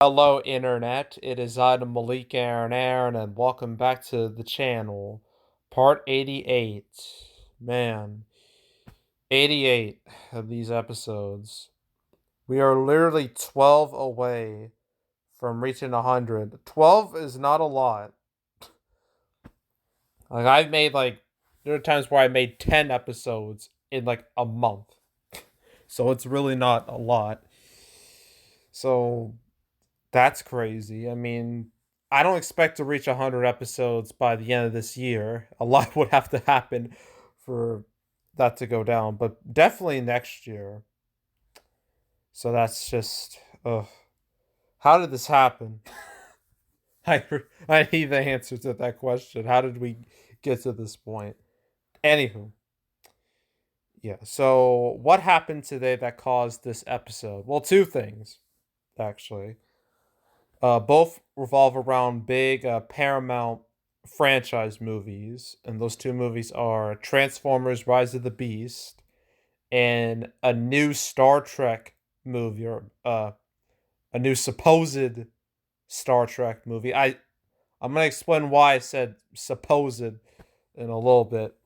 Hello, Internet. It is I, the Malik Aaron, and welcome back to the channel. Part 88. Man, 88 of these episodes. We are literally 12 away from reaching 100. 12 is not a lot. There are times where I made 10 episodes in like a month. So it's really not a lot. So that's crazy. I mean, I don't expect to reach 100 episodes by the end of this year. A lot would have to happen for that to go down, but definitely next year. So that's just, ugh. How did this happen? I, I need the answer to that question. How did we get to this point? Anywho, yeah. So, what happened today that caused this episode? Well, two things, actually. Both revolve around big Paramount franchise movies, and those two movies are Transformers: Rise of the Beast and a new Star Trek movie, or a new supposed Star Trek movie. I'm gonna explain why I said supposed in a little bit,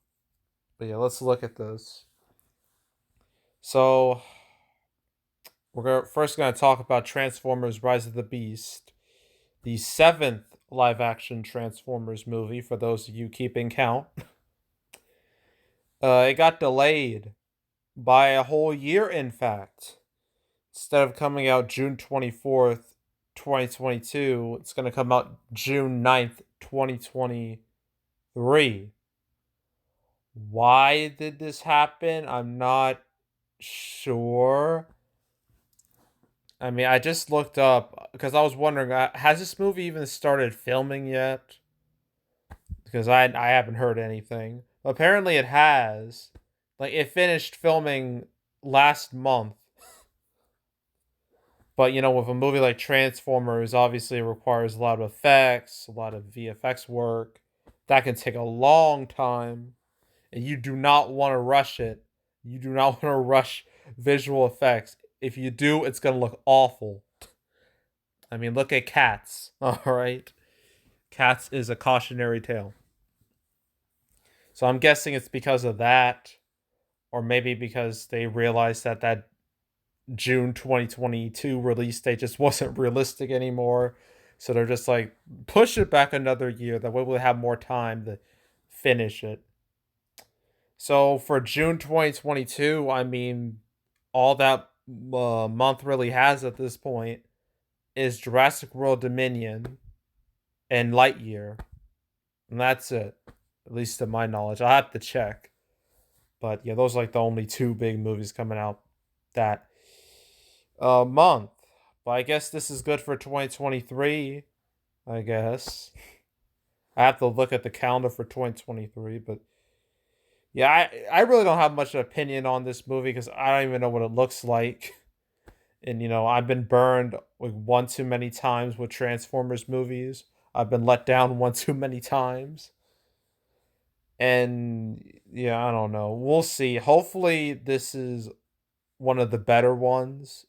but yeah, let's look at this. So first gonna talk about Transformers: Rise of the Beast, the seventh live action Transformers movie, for those of you keeping count. It got delayed by a whole year, in fact. Instead of coming out June 24th, 2022, it's going to come out June 9th, 2023. Why did this happen? I'm not sure. I mean, I just looked up because I was wondering, has this movie even started filming yet? Because I haven't heard anything. Apparently, it has. Like, it finished filming last month. But with a movie like Transformers, obviously it requires a lot of effects, a lot of VFX work. That can take a long time, and you do not want to rush it. You do not want to rush visual effects. If you do, it's gonna look awful. I mean, look at Cats. All right, Cats is a cautionary tale. So I'm guessing it's because of that, or maybe because they realized that June 2022 release date just wasn't realistic anymore. So they're just like, push it back another year. That way we'll have more time to finish it. So for June 2022, I mean, all that month really has at this point is Jurassic World Dominion and Lightyear. And that's it. At least to my knowledge. I'll have to check. But yeah, those are like the only two big movies coming out that month. But I guess this is good for 2023. I guess I have to look at the calendar for 2023, but yeah, I really don't have much opinion on this movie because I don't even know what it looks like. And I've been burned like one too many times with Transformers movies. I've been let down one too many times. And yeah, I don't know. We'll see. Hopefully this is one of the better ones,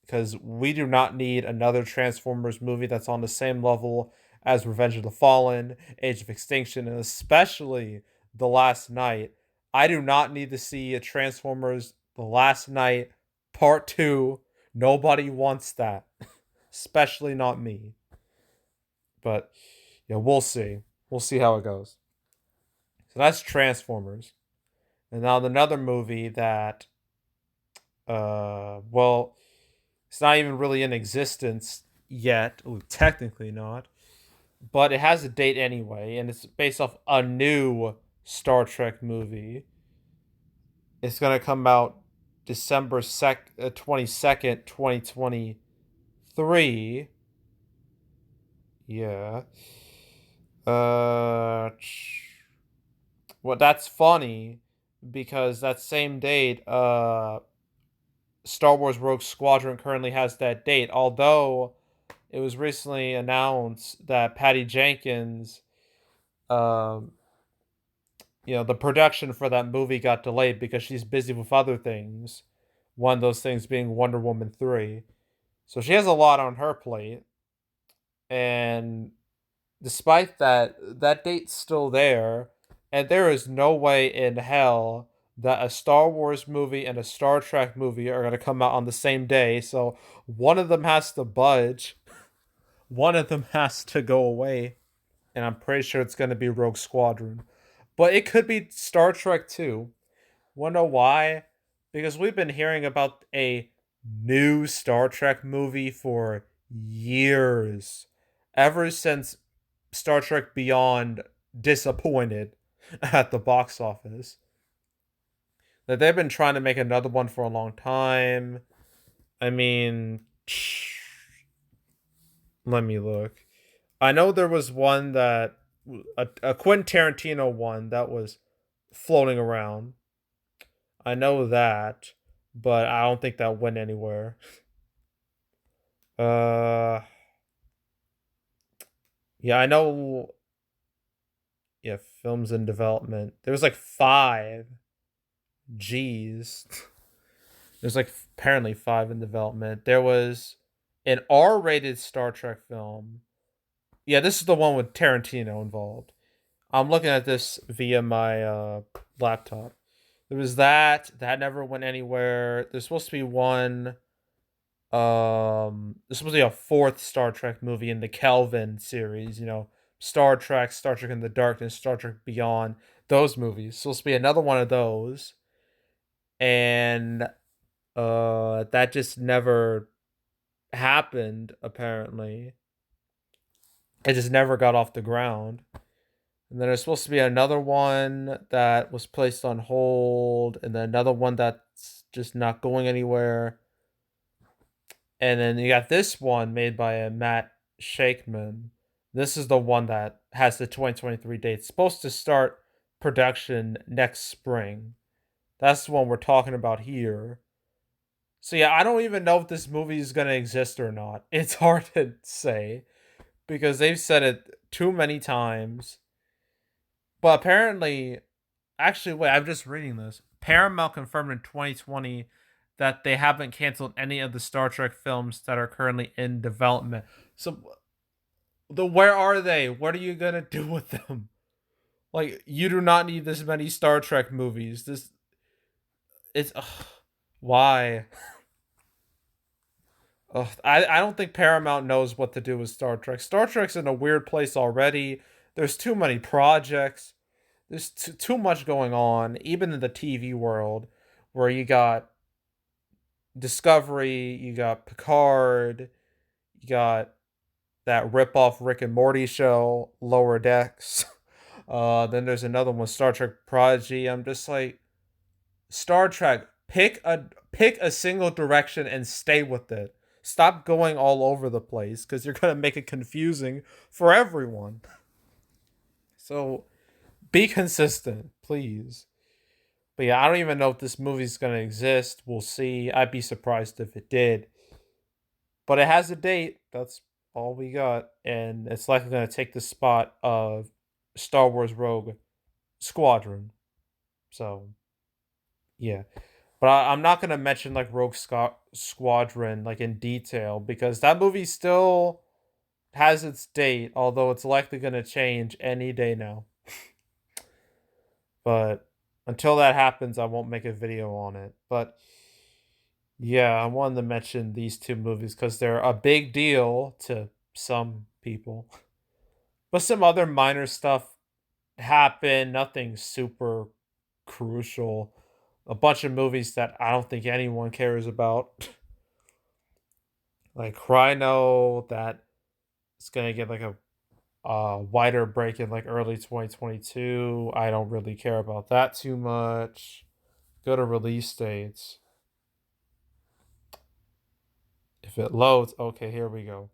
because we do not need another Transformers movie that's on the same level as Revenge of the Fallen, Age of Extinction, and especially The Last Night. I do not need to see a Transformers The Last Night Part 2. Nobody wants that, especially not me. But yeah, we'll see. We'll see how it goes. So that's Transformers. And now another movie that well, it's not even really in existence yet. Ooh, technically not. But it has a date anyway, and it's based off a new Star Trek movie. It's gonna come out December 22nd, 2023. Yeah. Uh, well, that's funny because that same date, Star Wars Rogue Squadron currently has that date. Although it was recently announced that Patty Jenkins, um, the production for that movie got delayed because she's busy with other things. One of those things being Wonder Woman 3. So she has a lot on her plate, and despite that, that date's still there, and there is no way in hell that a Star Wars movie and a Star Trek movie are going to come out on the same day. So one of them has to budge, one of them has to go away, and I'm pretty sure it's going to be Rogue Squadron. But it could be Star Trek too. Wanna know why? Because we've been hearing about a new Star Trek movie for years. Ever since Star Trek Beyond disappointed at the box office. That they've been trying to make another one for a long time. I mean, let me look. I know there was one that a Quentin Tarantino one that was floating around. I know that, but I don't think that went anywhere. Uh, yeah, I know. Yeah, films in development. There was like five. Jeez, there's like apparently five in development. There was an R-rated Star Trek film. Yeah, this is the one with Tarantino involved. I'm looking at this via my laptop. There was that never went anywhere. There's supposed to be one. There's supposed to be a fourth Star Trek movie in the Kelvin series. You know, Star Trek in the Darkness, Star Trek Beyond. Those movies. Supposed to be another one of those, and that just never happened. Apparently, it just never got off the ground. And then there's supposed to be another one that was placed on hold, and then another one that's just not going anywhere. And then you got this one made by a Matt Shakeman. This is the one that has the 2023 date. It's supposed to start production next spring. That's the one we're talking about here. So yeah, I don't even know if this movie is gonna exist or not. It's hard to say because they've said it too many times. But apparently, actually, wait, I'm just reading this. Paramount confirmed in 2020 that they haven't canceled any of the Star Trek films that are currently in development. So, where are they? What are you gonna do with them? Like, you do not need this many Star Trek movies. This it's why? I don't think Paramount knows what to do with Star Trek. Star Trek's in a weird place already. There's too many projects. There's too much going on, even in the TV world, where you got Discovery, you got Picard, you got that rip-off Rick and Morty show, Lower Decks. Then there's another one, Star Trek Prodigy. I'm just like, Star Trek, pick a single direction and stay with it. Stop going all over the place because you're gonna make it confusing for everyone. So be consistent, please. But yeah, I don't even know if this movie's gonna exist. We'll see. I'd be surprised if it did. But it has a date. That's all we got. And it's likely gonna take the spot of Star Wars Rogue Squadron. So yeah. But I'm not gonna mention like Squadron like in detail because that movie still has its date, although it's likely gonna change any day now. But until that happens, I won't make a video on it. But yeah, I wanted to mention these two movies because they're a big deal to some people. But some other minor stuff happened, nothing super crucial. A bunch of movies that I don't think anyone cares about. Like Rhino, that is gonna get like a wider break in like early 2022. I don't really care about that too much. Go to release dates. If it loads, okay, here we go.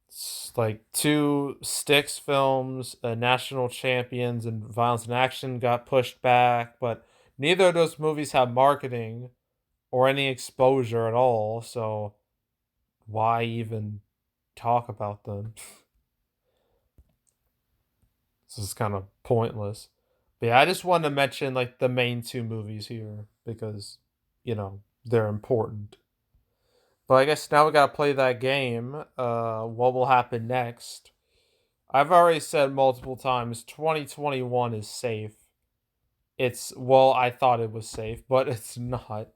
It's like two Styx films, National Champions and Violence and Action got pushed back, but neither of those movies have marketing or any exposure at all, so why even talk about them? This is kind of pointless. But yeah, I just wanted to mention like the main two movies here because, they're important. But I guess now we gotta play that game. What will happen next? I've already said multiple times 2021 is safe. Well, I thought it was safe, but it's not.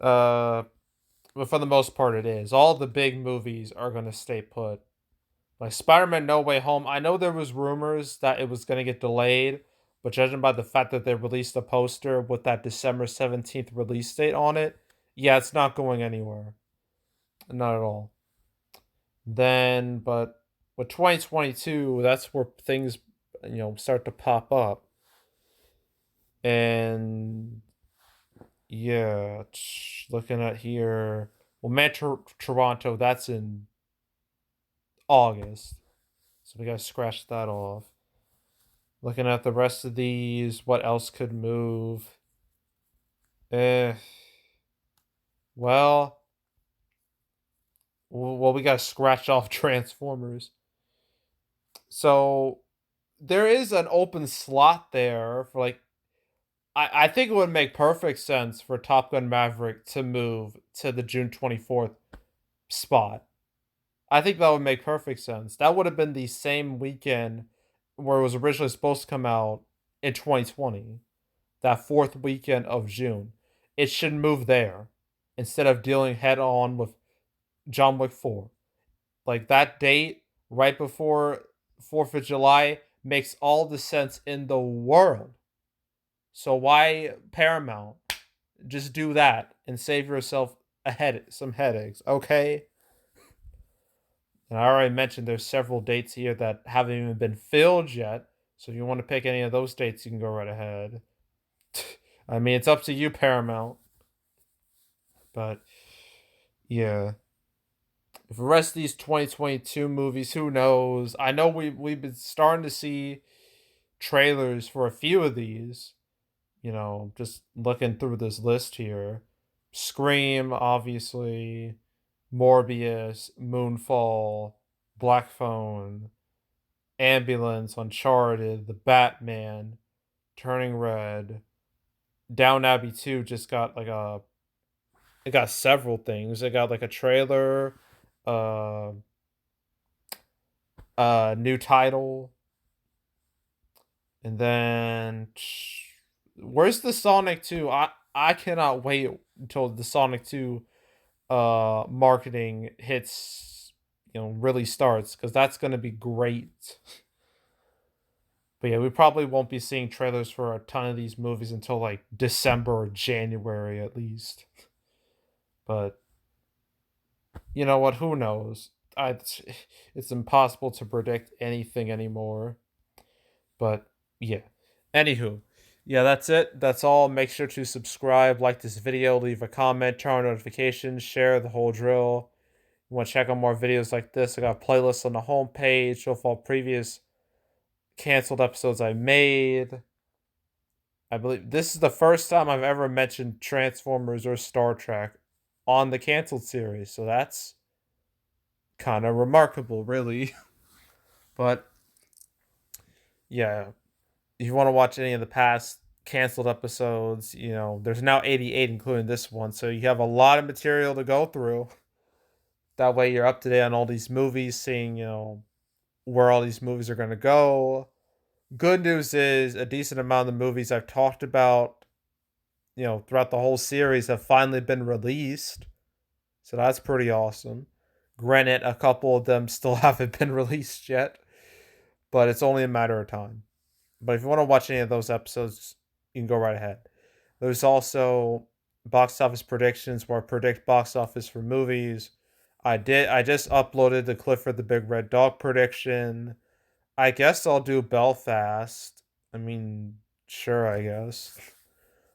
Uh but for the most part it is. All the big movies are gonna stay put. Like Spider-Man No Way Home, I know there was rumors that it was gonna get delayed, but judging by the fact that they released a poster with that December 17th release date on it, yeah, it's not going anywhere. Not at all. But with 2022, that's where things, start to pop up. And yeah, looking at here, well, Metro Toronto, that's in August. So we gotta scratch that off. Looking at the rest of these, what else could move? Eh, well, we gotta scratch off Transformers. So there is an open slot there for like I think it would make perfect sense for Top Gun Maverick to move to the June 24th spot. I think that would make perfect sense. That would have been the same weekend where it was originally supposed to come out in 2020, that fourth weekend of June. It should move there instead of dealing head on with John Wick 4. Like that date right before 4th of July makes all the sense in the world. So why Paramount? Just do that and save yourself some headaches, okay? And I already mentioned there's several dates here that haven't even been filled yet. So if you want to pick any of those dates, you can go right ahead. I mean, it's up to you, Paramount. But yeah, for the rest of these 2022 movies, who knows? I know we've been starting to see trailers for a few of these. Just looking through this list here. Scream, obviously. Morbius, Moonfall, Black Phone, Ambulance, Uncharted, The Batman, Turning Red, Down Abbey 2 just got it got several things. It got like a trailer, uh new title, and then where's the Sonic 2? I cannot wait until the Sonic 2 marketing hits, really starts, because that's going to be great. But yeah, we probably won't be seeing trailers for a ton of these movies until like December or January at least. But you know what? Who knows? It's impossible to predict anything anymore. But yeah. Anywho, yeah, that's it. That's all. Make sure to subscribe, like this video, leave a comment, turn on notifications, share the whole drill. You want to check out more videos like this? I got playlists on the homepage of all previous canceled episodes I made. I believe this is the first time I've ever mentioned Transformers or Star Trek on the canceled series, so that's kind of remarkable, really. But yeah, if you want to watch any of the past canceled episodes, there's now 88, including this one, so you have a lot of material to go through. That way, you're up to date on all these movies, seeing where all these movies are going to go. Good news is a decent amount of the movies I've talked about, throughout the whole series have finally been released. So that's pretty awesome. Granted, a couple of them still haven't been released yet, but it's only a matter of time. But if you want to watch any of those episodes, you can go right ahead. There's also box office predictions where I predict box office for movies. I just uploaded the Clifford the Big Red Dog prediction. I guess I'll do Belfast. I mean, sure, I guess.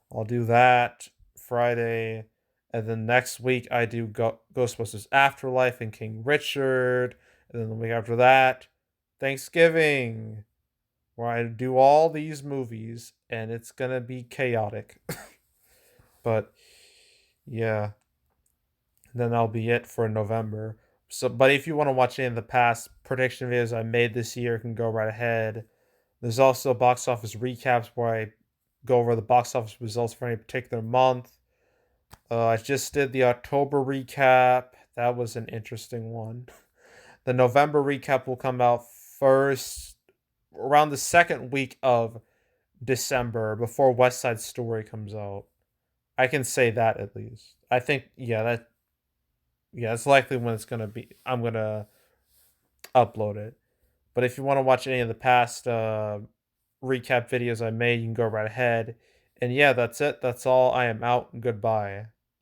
I'll do that Friday. And then next week, I do Ghostbusters Afterlife and King Richard. And then the week after that, Thanksgiving, where I do all these movies. And it's going to be chaotic. But yeah. And then that'll be it for November. So, but if you want to watch any of the past prediction videos I made this year, you can go right ahead. There's also box office recaps where I go over the box office results for any particular month. I just did the October recap. That was an interesting one. The November recap will come out first around the second week of December before West Side Story comes out. I can say that at least. I think yeah, it's likely when it's gonna be. I'm gonna upload it. But if you want to watch any of the past recap videos I made, you can go right ahead. And yeah, that's it. That's all. I am out. Goodbye.